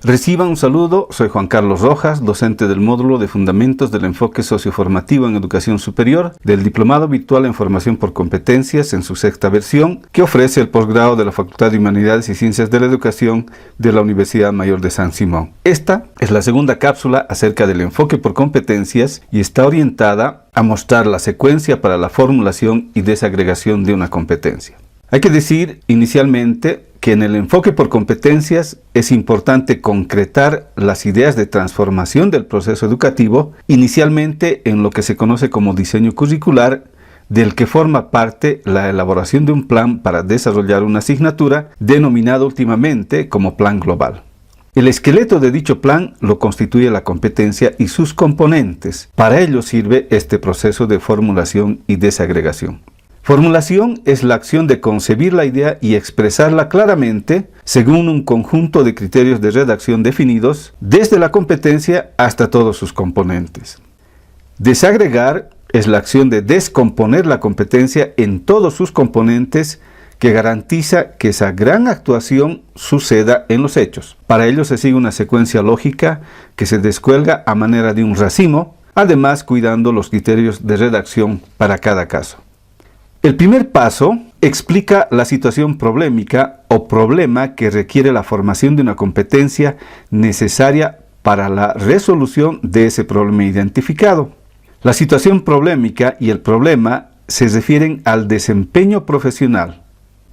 Reciban un saludo, soy Juan Carlos Rojas, docente del módulo de Fundamentos del Enfoque Socioformativo en Educación Superior del Diplomado Virtual en Formación por Competencias en su 6ª versión que ofrece el posgrado de la Facultad de Humanidades y Ciencias de la Educación de la Universidad Mayor de San Simón. Esta es la segunda cápsula acerca del enfoque por competencias y está orientada a mostrar la secuencia para la formulación y desagregación de una competencia. Hay que decir inicialmente que en el enfoque por competencias es importante concretar las ideas de transformación del proceso educativo, inicialmente en lo que se conoce como diseño curricular, del que forma parte la elaboración de un plan para desarrollar una asignatura, denominado últimamente como plan global. El esqueleto de dicho plan lo constituye la competencia y sus componentes. Para ello sirve este proceso de formulación y desagregación. Formulación es la acción de concebir la idea y expresarla claramente según un conjunto de criterios de redacción definidos desde la competencia hasta todos sus componentes. Desagregar es la acción de descomponer la competencia en todos sus componentes que garantiza que esa gran actuación suceda en los hechos. Para ello se sigue una secuencia lógica que se descuelga a manera de un racimo, además cuidando los criterios de redacción para cada caso. El primer paso explica la situación problemática o problema que requiere la formación de una competencia necesaria para la resolución de ese problema identificado. La situación problemática y el problema se refieren al desempeño profesional,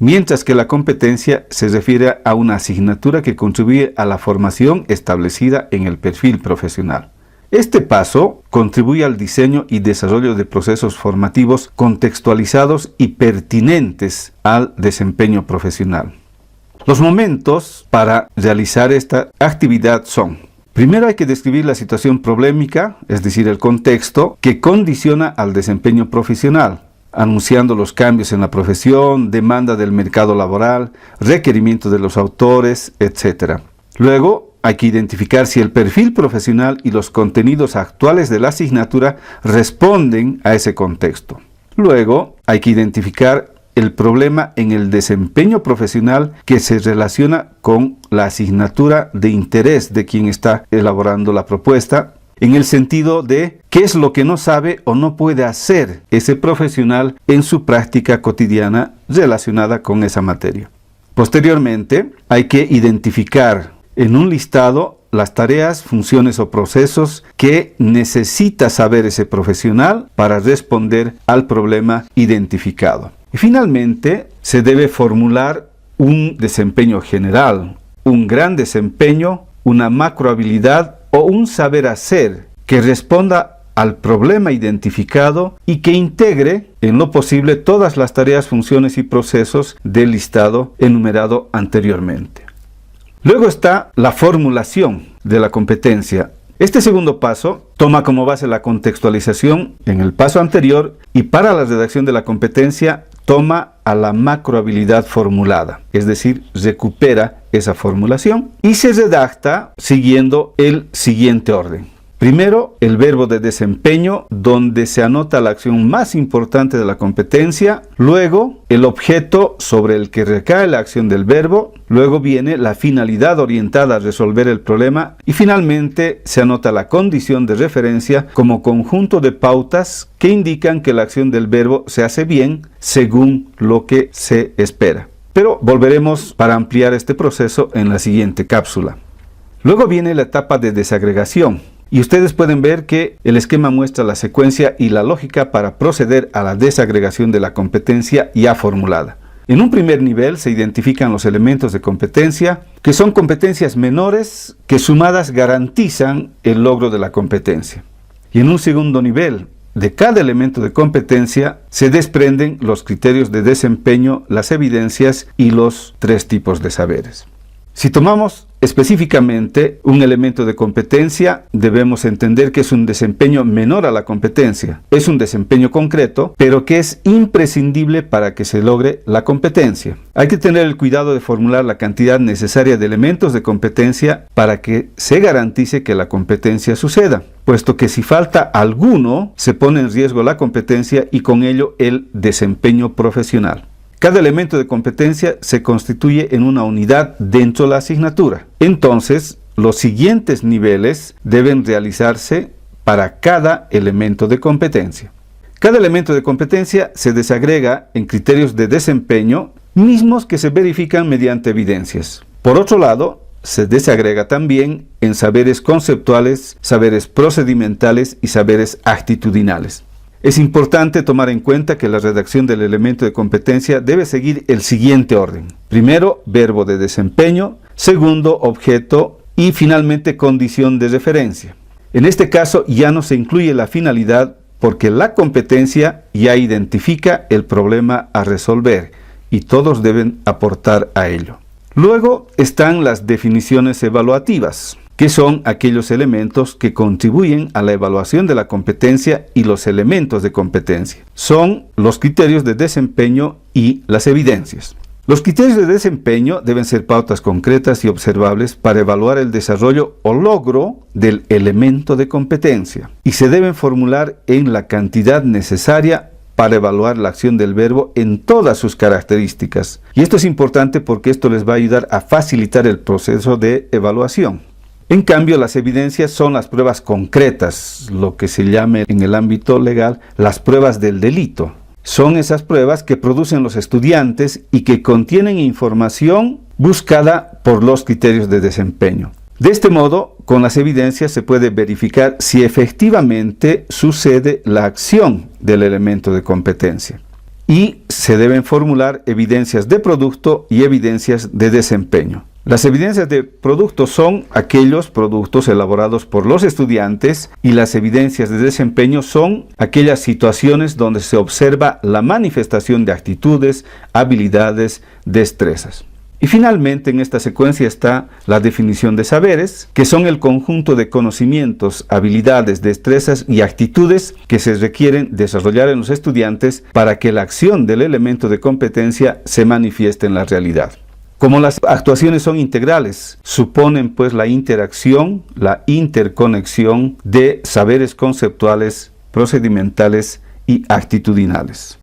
mientras que la competencia se refiere a una asignatura que contribuye a la formación establecida en el perfil profesional. Este paso contribuye al diseño y desarrollo de procesos formativos contextualizados y pertinentes al desempeño profesional. Los momentos para realizar esta actividad son: primero hay que describir la situación problemática, es decir, el contexto que condiciona al desempeño profesional, anunciando los cambios en la profesión, demanda del mercado laboral, requerimientos de los autores, etc. Luego, hay que identificar si el perfil profesional y los contenidos actuales de la asignatura responden a ese contexto. Luego, hay que identificar el problema en el desempeño profesional que se relaciona con la asignatura de interés de quien está elaborando la propuesta, en el sentido de qué es lo que no sabe o no puede hacer ese profesional en su práctica cotidiana relacionada con esa materia. Posteriormente, hay que identificar en un listado las tareas, funciones o procesos que necesita saber ese profesional para responder al problema identificado. Y finalmente, se debe formular un desempeño general, un gran desempeño, una macrohabilidad o un saber hacer que responda al problema identificado y que integre en lo posible todas las tareas, funciones y procesos del listado enumerado anteriormente. Luego está la formulación de la competencia. Este segundo paso toma como base la contextualización en el paso anterior y para la redacción de la competencia toma a la macrohabilidad formulada, es decir, recupera esa formulación y se redacta siguiendo el siguiente orden. Primero, el verbo de desempeño, donde se anota la acción más importante de la competencia. Luego, el objeto sobre el que recae la acción del verbo. Luego viene la finalidad orientada a resolver el problema. Y finalmente, se anota la condición de referencia como conjunto de pautas que indican que la acción del verbo se hace bien según lo que se espera. Pero volveremos para ampliar este proceso en la siguiente cápsula. Luego viene la etapa de desagregación. Y ustedes pueden ver que el esquema muestra la secuencia y la lógica para proceder a la desagregación de la competencia ya formulada. En un primer nivel se identifican los elementos de competencia, que son competencias menores que sumadas garantizan el logro de la competencia. Y en un segundo nivel, de cada elemento de competencia se desprenden los criterios de desempeño, las evidencias y los 3 tipos de saberes. Si tomamos específicamente un elemento de competencia, debemos entender que es un desempeño menor a la competencia. Es un desempeño concreto, pero que es imprescindible para que se logre la competencia. Hay que tener el cuidado de formular la cantidad necesaria de elementos de competencia para que se garantice que la competencia suceda, puesto que si falta alguno, se pone en riesgo la competencia y con ello el desempeño profesional. Cada elemento de competencia se constituye en una unidad dentro de la asignatura. Entonces, los siguientes niveles deben realizarse para cada elemento de competencia. Cada elemento de competencia se desagrega en criterios de desempeño mismos que se verifican mediante evidencias. Por otro lado, se desagrega también en saberes conceptuales, saberes procedimentales y saberes actitudinales. Es importante tomar en cuenta que la redacción del elemento de competencia debe seguir el siguiente orden. Primero, verbo de desempeño. Segundo, objeto. Y finalmente, condición de referencia. En este caso ya no se incluye la finalidad porque la competencia ya identifica el problema a resolver y todos deben aportar a ello. Luego están las definiciones evaluativas, que son aquellos elementos que contribuyen a la evaluación de la competencia y los elementos de competencia. Son los criterios de desempeño y las evidencias. Los criterios de desempeño deben ser pautas concretas y observables para evaluar el desarrollo o logro del elemento de competencia y se deben formular en la cantidad necesaria para evaluar la acción del verbo en todas sus características. Y esto es importante porque esto les va a ayudar a facilitar el proceso de evaluación. En cambio, las evidencias son las pruebas concretas, lo que se llama en el ámbito legal las pruebas del delito. Son esas pruebas que producen los estudiantes y que contienen información buscada por los criterios de desempeño. De este modo, con las evidencias se puede verificar si efectivamente sucede la acción del elemento de competencia. Y se deben formular evidencias de producto y evidencias de desempeño. Las evidencias de producto son aquellos productos elaborados por los estudiantes y las evidencias de desempeño son aquellas situaciones donde se observa la manifestación de actitudes, habilidades, destrezas. Y finalmente en esta secuencia está la definición de saberes, que son el conjunto de conocimientos, habilidades, destrezas y actitudes que se requieren desarrollar en los estudiantes para que la acción del elemento de competencia se manifieste en la realidad. Como las actuaciones son integrales, suponen pues la interacción, la interconexión de saberes conceptuales, procedimentales y actitudinales.